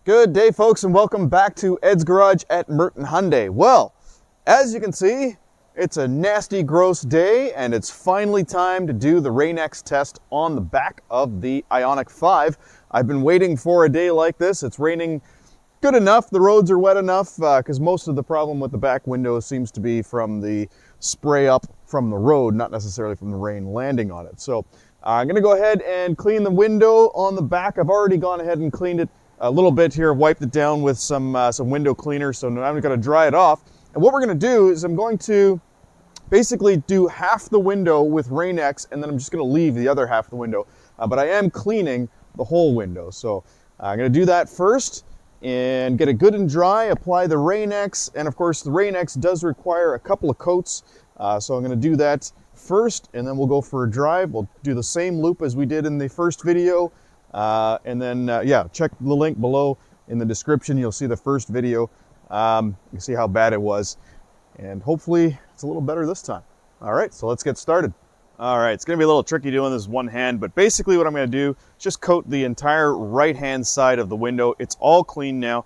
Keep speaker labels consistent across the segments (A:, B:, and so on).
A: Good day, folks, and welcome back to Ed's Garage at Merton Hyundai. Well, as you can see, it's a nasty, gross day, and it's finally time to do the Rain-X test on the back of the IONIQ 5. I've been waiting for a day like this. It's raining good enough. The roads are wet enough, because most of the problem with the back window seems to be from the spray up from the road, not necessarily from the rain landing on it. So I'm going to go ahead and clean the window on the back. I've already gone ahead and cleaned it a little bit here, wiped it down with some window cleaner, so now I'm going to dry it off. And what we're going to do is I'm going to basically do half the window with Rain-X, and then I'm just going to leave the other half of the window. But I am cleaning the whole window, so I'm going to do that first and get it good and dry, apply the Rain-X, and of course the Rain-X does require a couple of coats, so I'm going to do that first, and then we'll go for a drive. We'll do the same loop as we did in the first video. And then, yeah, check the link below in the description. You'll see the first video. You can see how bad it was. And hopefully it's a little better this time. All right, so let's get started. All right, it's going to be a little tricky doing this one hand, but basically what I'm going to do is just coat the entire right-hand side of the window. It's all clean now,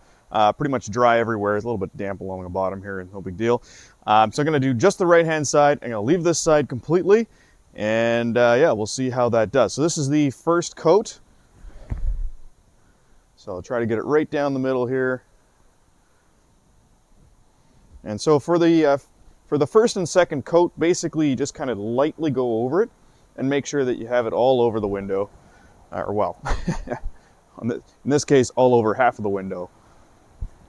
A: pretty much dry everywhere. It's a little bit damp along the bottom here, no big deal. So I'm going to do just the right-hand side. I'm going to leave this side completely, and yeah, we'll see how that does. So this is the first coat. So I'll try to get it right down the middle here. And so for the first and second coat, basically you just kind of lightly go over it and make sure that you have it all over the window, or well, in this case, all over half of the window.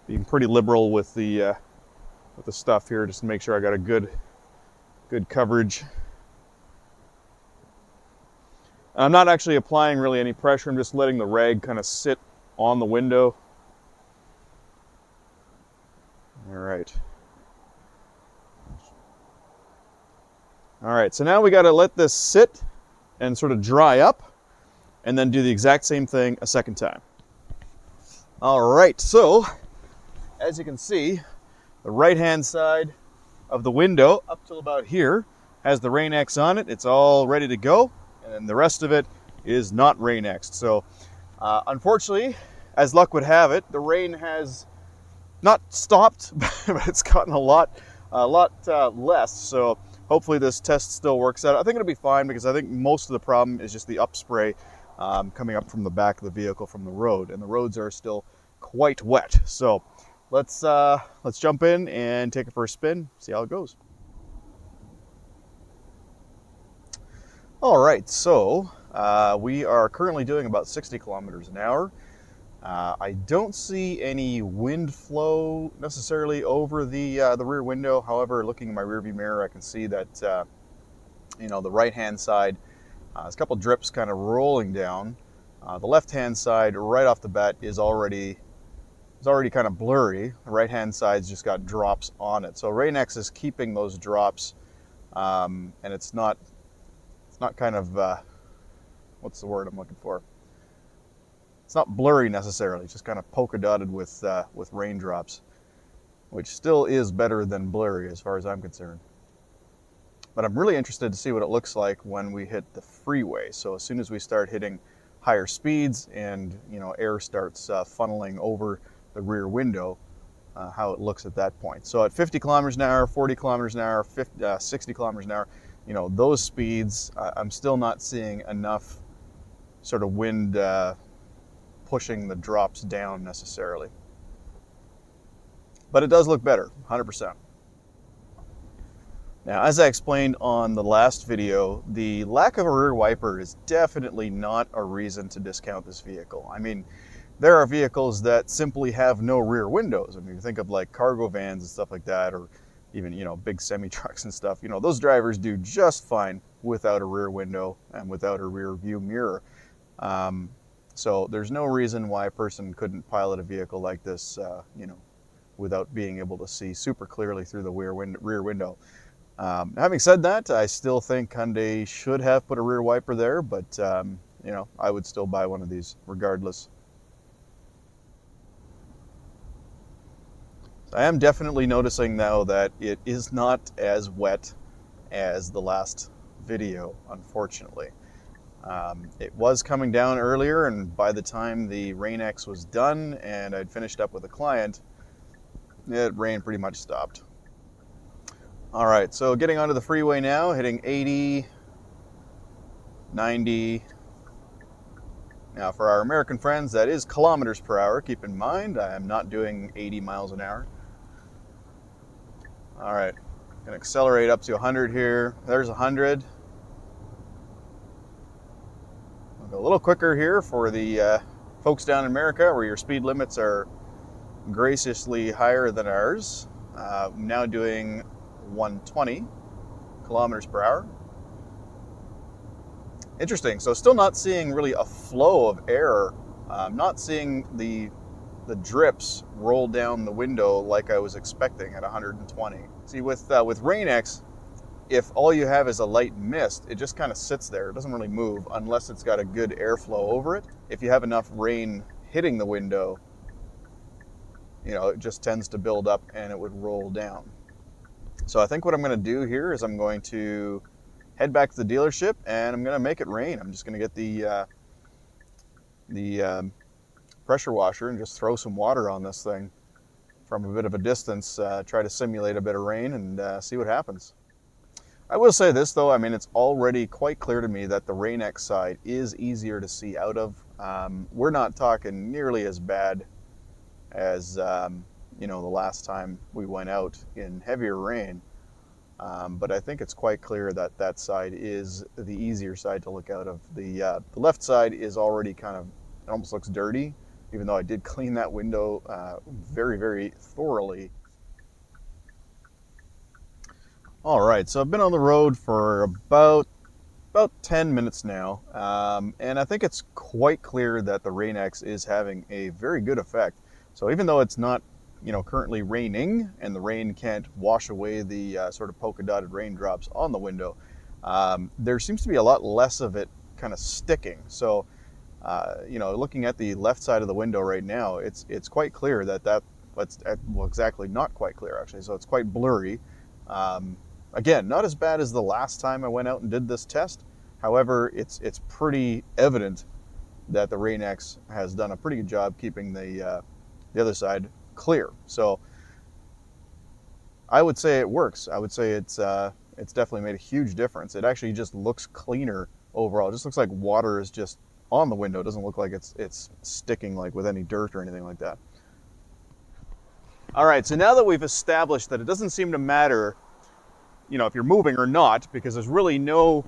A: Being pretty liberal with the stuff here, just to make sure I got a good coverage. And I'm not actually applying really any pressure. I'm just letting the rag kind of sit on the window. All right. All right, so now we got to let this sit and sort of dry up, and then do the exact same thing a second time. All right, so as you can see, the right-hand side of the window up till about here has the Rain-X on it. It's all ready to go, and the rest of it is not Rain-X'd. So unfortunately, as luck would have it, the rain has not stopped, but it's gotten a lot less. So hopefully this test still works out. I think it'll be fine, because I think most of the problem is just the upspray coming up from the back of the vehicle from the road, and the roads are still quite wet. So let's jump in and take it for a spin, see how it goes. All right, so we are currently doing about 60 kilometers an hour. I don't see any wind flow necessarily over the rear window. However, looking in my rearview mirror, I can see that you know, the right-hand side, there's a couple drips kind of rolling down. The left-hand side, right off the bat, is already kind of blurry. The right-hand side's just got drops on it. So Rain-X is keeping those drops, and it's not kind of what's the word I'm looking for? It's not blurry necessarily, it's just kind of polka dotted with raindrops, which still is better than blurry as far as I'm concerned. But I'm really interested to see what it looks like when we hit the freeway. So as soon as we start hitting higher speeds and, you know, air starts funneling over the rear window, how it looks at that point. So at 50 kilometers an hour, 40 kilometers an hour, 60 kilometers an hour, you know, those speeds, I'm still not seeing enough sort of wind pushing the drops down necessarily. But it does look better, 100%. Now, as I explained on the last video, the lack of a rear wiper is definitely not a reason to discount this vehicle. I mean, there are vehicles that simply have no rear windows. I mean, you think of like cargo vans and stuff like that, or even, you know, big semi-trucks and stuff. You know, those drivers do just fine without a rear window and without a rear view mirror. So there's no reason why a person couldn't pilot a vehicle like this, you know, without being able to see super clearly through the rear window. Having said that, I still think Hyundai should have put a rear wiper there, but you know, I would still buy one of these regardless. So I am definitely noticing now that it is not as wet as the last video, unfortunately. It was coming down earlier, and by the time the RainX was done and I'd finished up with a client, rain pretty much stopped. All right, so getting onto the freeway now, hitting 80, 90. Now for our American friends, that is kilometers per hour. Keep in mind, I am not doing 80 miles an hour. All right, gonna accelerate up to 100 here. There's 100. I'll go a little quicker here for the folks down in America where your speed limits are graciously higher than ours. I'm now doing 120 kilometers per hour. Interesting. So still not seeing really a flow of air. I'm not seeing the drips roll down the window like I was expecting at 120. See, with RainX, if all you have is a light mist, it just kind of sits there. It doesn't really move unless it's got a good airflow over it. If you have enough rain hitting the window, it just tends to build up and it would roll down. So I think what I'm going to do here is I'm going to head back to the dealership and I'm going to make it rain. I'm just going to get the pressure washer and just throw some water on this thing from a bit of a distance, try to simulate a bit of rain and see what happens. I will say this though, I mean, it's already quite clear to me that the RainX side is easier to see out of. We're not talking nearly as bad as the last time we went out in heavier rain, but I think it's quite clear that that side is the easier side to look out of. The left side is already kind of, it almost looks dirty, even though I did clean that window very, very thoroughly. All right, so I've been on the road for about 10 minutes now, and I think it's quite clear that the RainX is having a very good effect. So even though it's not, currently raining and the rain can't wash away the sort of polka dotted raindrops on the window, there seems to be a lot less of it kind of sticking. So, looking at the left side of the window right now, it's quite clear exactly not quite clear actually. So it's quite blurry. Again, not as bad as the last time I went out and did this test. However, it's pretty evident that the RainX has done a pretty good job keeping the other side clear. So I would say it works. I would say it's definitely made a huge difference. It actually just looks cleaner overall. It just looks like water is just on the window. It doesn't look like it's sticking like with any dirt or anything like that. All right, so now that we've established that it doesn't seem to matter, if you're moving or not, because there's really no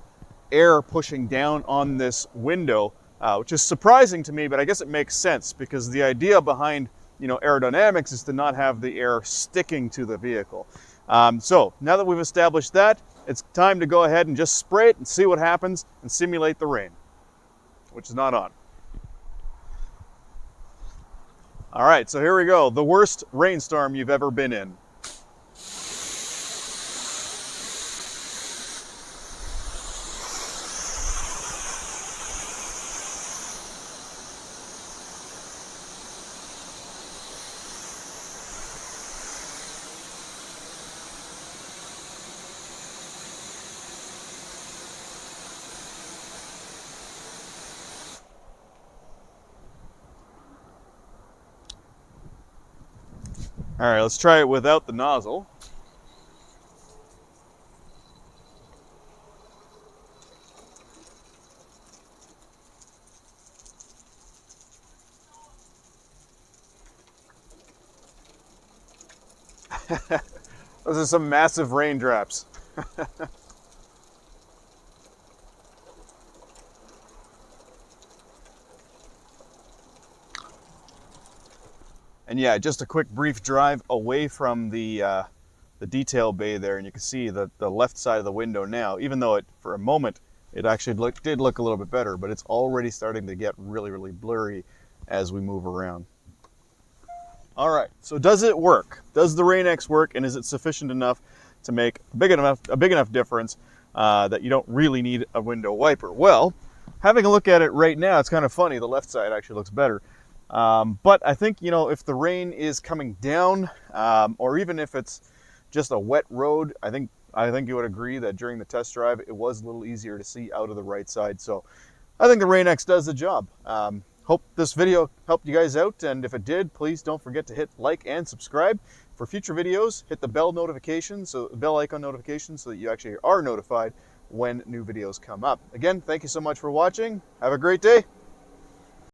A: air pushing down on this window, which is surprising to me, but I guess it makes sense because the idea behind, aerodynamics is to not have the air sticking to the vehicle. So now that we've established that, it's time to go ahead and just spray it and see what happens and simulate the rain, which is not on. All right, so here we go. The worst rainstorm you've ever been in. All right, let's try it without the nozzle. Those are some massive raindrops. And yeah, just a quick brief drive away from the detail bay there, and you can see the left side of the window now, even though for a moment it actually did look a little bit better, but it's already starting to get really, really blurry as we move around. All right, so does it work? Does the RainX work, and is it sufficient enough to make a big enough difference that you don't really need a window wiper? Well, having a look at it right now, it's kind of funny. The left side actually looks better. But I think, if the rain is coming down, or even if it's just a wet road, I think you would agree that during the test drive, it was a little easier to see out of the right side. So I think the Rain-X does the job. Hope this video helped you guys out, and if it did, please don't forget to hit like and subscribe. For future videos, hit the bell notification, so the bell icon notification, so that you actually are notified when new videos come up. Again, thank you so much for watching. Have a great day.